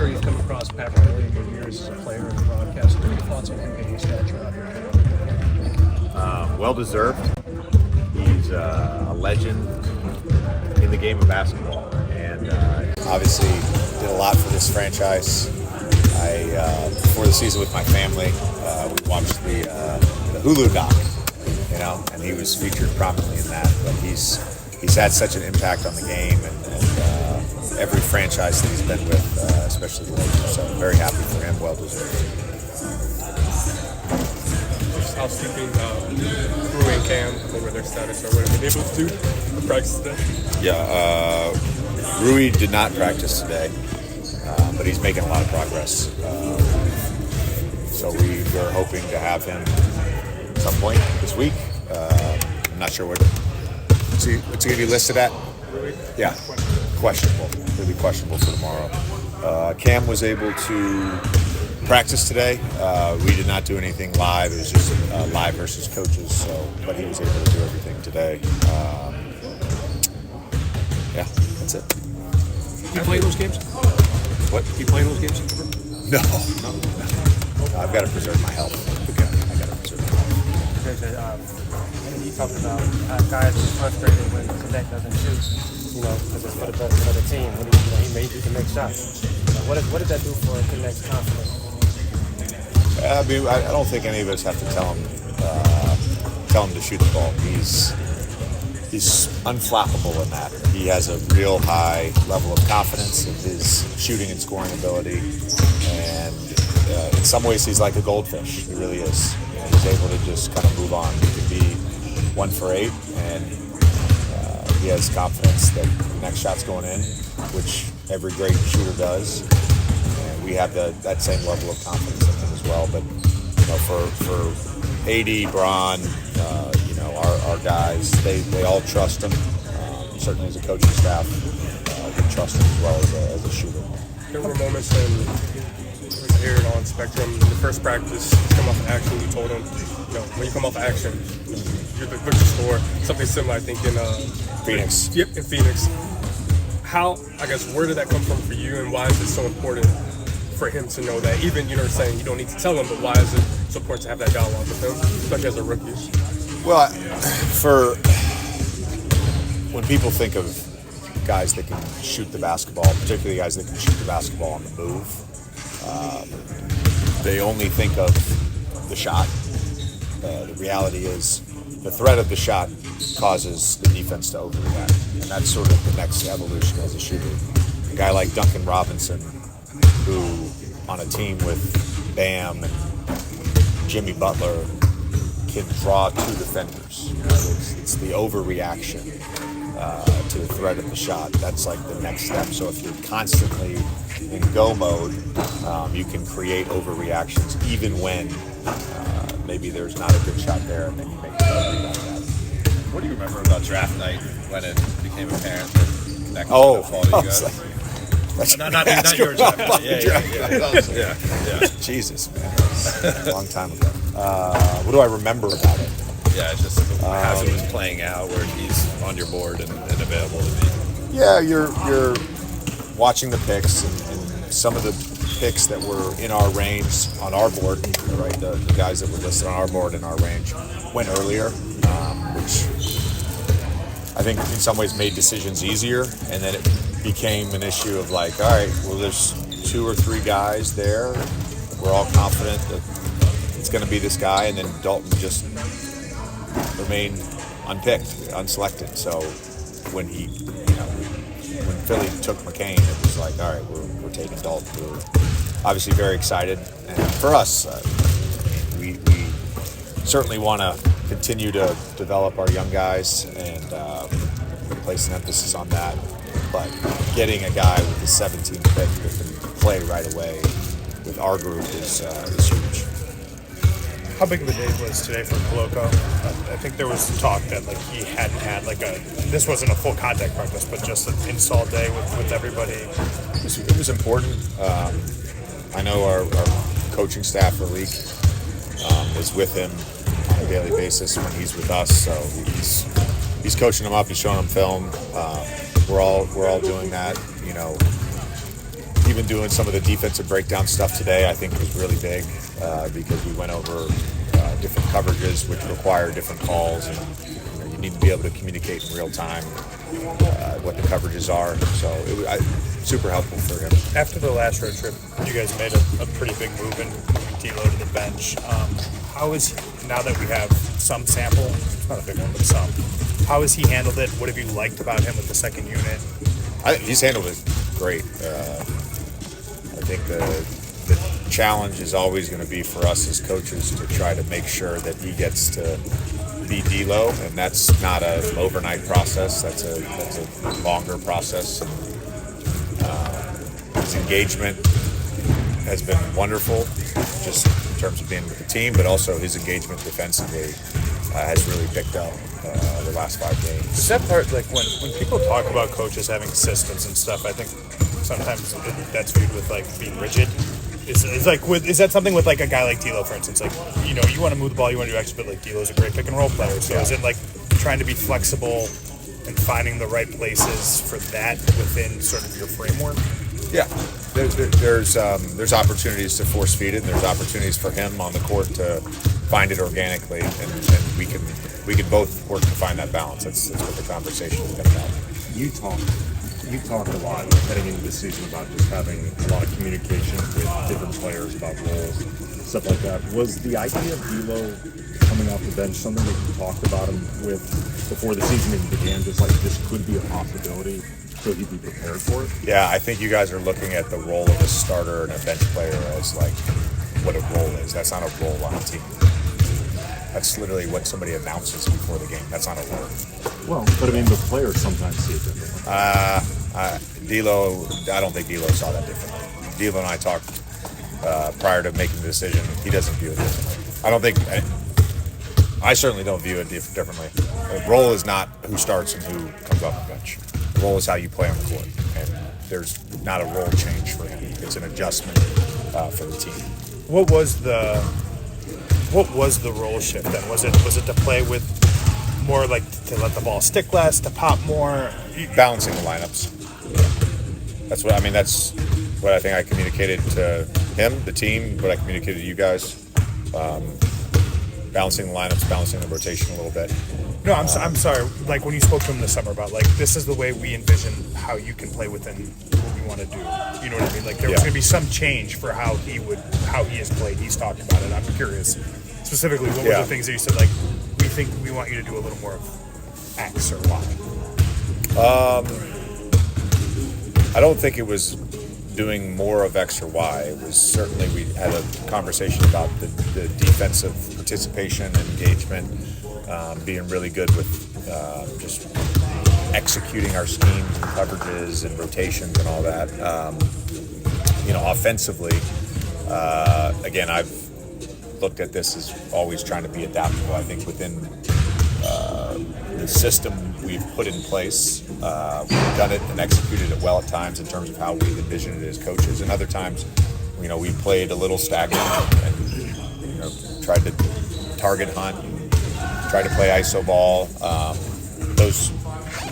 sure you've come across Patrick over your years as a player and a broadcaster. What are your thoughts on him getting his stature out here? Well deserved. He's a legend in the game of basketball, and obviously did a lot for this franchise. Before the season with my family, we watched the Hulu doc, and he was featured prominently in that. But he's had such an impact on the game and every franchise that he's been with, especially the Lakers. So I'm very happy for him. Well deserved. Housekeeping, Rui and Cam, over their status, or what have been able to do in practice today? Yeah, Rui did not practice today, but he's making a lot of progress. So we're hoping to have him at some point this week. I'm not sure what's he going to be listed at? Rui? Yeah, questionable. He'll be questionable for tomorrow. Cam was able to practice today. We did not do anything live. It was just live versus coaches. But he was able to do everything today. Yeah, that's it. You play those games? What? You play those games? No. I've got to preserve my health. Okay. I got to preserve my health. JJ, you talked about guys are frustrated when Knecht doesn't shoot. Because it's for the better for the team. He can make shots. What did that do for Knecht's confidence? I don't think any of us have to tell him to shoot the ball. He's unflappable in that. He has a real high level of confidence in his shooting and scoring ability, and in some ways he's like a goldfish. He really is. He's able to just kind of move on. He could be 1 for 8, and he has confidence that the next shot's going in, which every great shooter does. And we have that same level of confidence in him as well. But for AD, Bron, our guys, they all trust him. Certainly as a coaching staff, we trust him as well as a shooter. There were moments when he was aired on Spectrum. In the first practice, he come off of action. You told him, when you come off of action, you're the quick to score. Something similar, I think, in Phoenix. Yep, in Phoenix. Where did that come from for you, and why is it so important for him to know that? Even saying you don't need to tell him, but why is it so important to have that dialogue with him, especially as a rookie? Well, when people think of guys that can shoot the basketball, particularly guys that can shoot the basketball on the move, they only think of the shot. The reality is the threat of the shot causes the defense to overreact, and that's sort of the next evolution as a shooter. A guy like Duncan Robinson, who on a team with Bam and Jimmy Butler can draw 2 defenders. It's the overreaction to the threat of the shot. That's like the next step. So if you're constantly in go mode, you can create overreactions even when maybe there's not a good shot there, and then you make a rebound out of that. What do you remember about draft night when it became apparent that Knecht was going to fall to you guys? Not yours. Yeah. Jesus, man. That was a long time ago. What do I remember about it? Yeah, it's just how it was playing out, where he's on your board and available to be. Yeah, you're watching the picks, and some of the picks that were in our range on our board, right? The guys that were listed on our board in our range went earlier, which I think in some ways made decisions easier, and then it became an issue of like, all right, well, there's 2 or 3 guys there. We're all confident that it's going to be this guy, and then Dalton just remained unpicked, unselected. So when when Philly took McCain, it was like, all right, we're taking Dalton. We're obviously very excited, and for us, we certainly want to continue to develop our young guys and place an emphasis on that. But getting a guy with the 17th pick that can play right away with our group is huge. How big of a day was today for Koloko? I think there was talk that he hadn't had this wasn't a full contact practice, but just an install day with everybody. It was important. I know our coaching staff, Malik, is with him on a daily basis when he's with us. So he's coaching him up. He's showing him film. We're all doing that. even doing some of the defensive breakdown stuff today, I think was really big because we went over different coverages which require different calls, and you need to be able to communicate in real time what the coverages are. So it was super helpful for him. After the last road trip, you guys made a pretty big move in moving D'Lo to the bench. How is now that we have some sample? It's not a big one, but some. How has he handled it? What have you liked about him with the second unit? He's handled it great. I think the challenge is always going to be for us as coaches to try to make sure that he gets to be D'Lo, and that's not an overnight process. That's a longer process. His engagement has been wonderful, just in terms of being with the team, but also his engagement defensively has really picked up the last 5 games. Is that part, like when people talk about coaches having systems and stuff, I think sometimes that's viewed with like being rigid. Is that something with like a guy like D'Lo, for instance? Like, you know, you want to move the ball, you want to do extra, but like D'Lo's a great pick and roll player. So is it like trying to be flexible and finding the right places for that within sort of your framework? Yeah, there's opportunities to force feed it, and there's opportunities for him on the court to find it organically, and we can both work to find that balance. That's what the conversation has been about. You talked a lot heading into the season about just having a lot of communication with different players about roles, stuff like that. Was the idea of D'Lo coming off the bench something that you talked about him with before the season even began? Just like this could be a possibility, so he'd be prepared for it? Yeah, I think you guys are looking at the role of a starter and a bench player as like what a role is. That's not a role on a team. That's literally what somebody announces before the game. That's not a role. Well, but I mean, the players sometimes see it differently. D'Lo, I don't think D'Lo saw that differently. D'Lo and I talked prior to making the decision. He doesn't view it differently. I certainly don't view it differently. The role is not who starts and who comes off the bench. The role is how you play on the court, and there's not a role change for him. It's an adjustment for the team. What was the role shift then? Was it to play with more, like to let the ball stick less, to pop more? Balancing the lineups. That's what I think I communicated to him, the team, what I communicated to you guys. Balancing the lineups, balancing the rotation a little bit. No, I'm sorry. Like when you spoke to him this summer about like this is the way we envision how you can play within what we want to do. You know what I mean? Like there was going to be some change for how he has played. He's talked about it. I'm curious specifically what were the things that you said, like we think we want you to do a little more of X or Y. I don't think it was doing more of X or Y. It was certainly, we had a conversation about the defensive participation and engagement, being really good with just executing our schemes and coverages and rotations and all that. Offensively, again, I've looked at this as always trying to be adaptable. I think within the system we've put in place, we've done it and executed it well at times in terms of how we envisioned it as coaches, and other times, we played a little stagnant and tried to target hunt, and tried to play iso ball. Those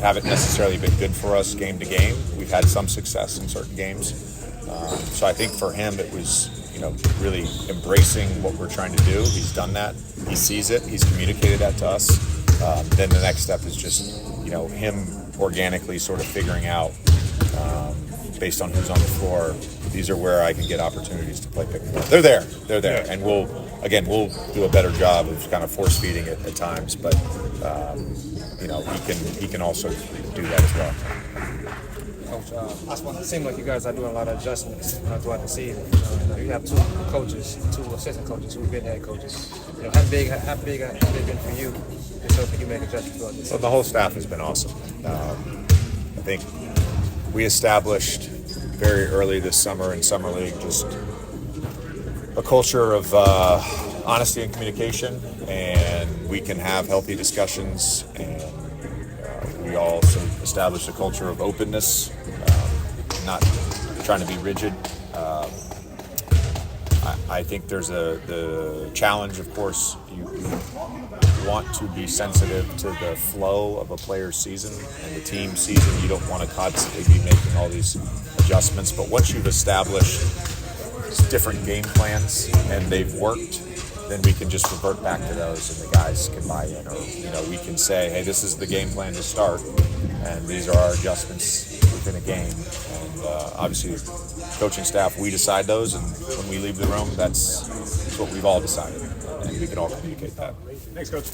haven't necessarily been good for us game to game. We've had some success in certain games, so I think for him it was really embracing what we're trying to do. He's done that. He sees it. He's communicated that to us. Then the next step is just, him organically sort of figuring out, based on who's on the floor, these are where I can get opportunities to play pick and roll. They're there. Yeah. And we'll do a better job of kind of force feeding it at times, but, he can also do that as well. Coach, it seems like you guys are doing a lot of adjustments throughout the season. You have two assistant coaches who've been head coaches. How big have they been for you? So can you make adjustments throughout this? Well, the whole staff has been awesome. I think we established very early this summer in Summer League just a culture of honesty and communication, and we can have healthy discussions, and we also established a culture of openness, not trying to be rigid. I think there's the challenge, of course. want to be sensitive to the flow of a player's season and the team season. You don't want to constantly be making all these adjustments. But once you've established different game plans and they've worked, then we can just revert back to those and the guys can buy in. Or, we can say, hey, this is the game plan to start and these are our adjustments within a game. And obviously, coaching staff, we decide those, and when we leave the room, that's what we've all decided. And we can all communicate that. Thanks, Coach.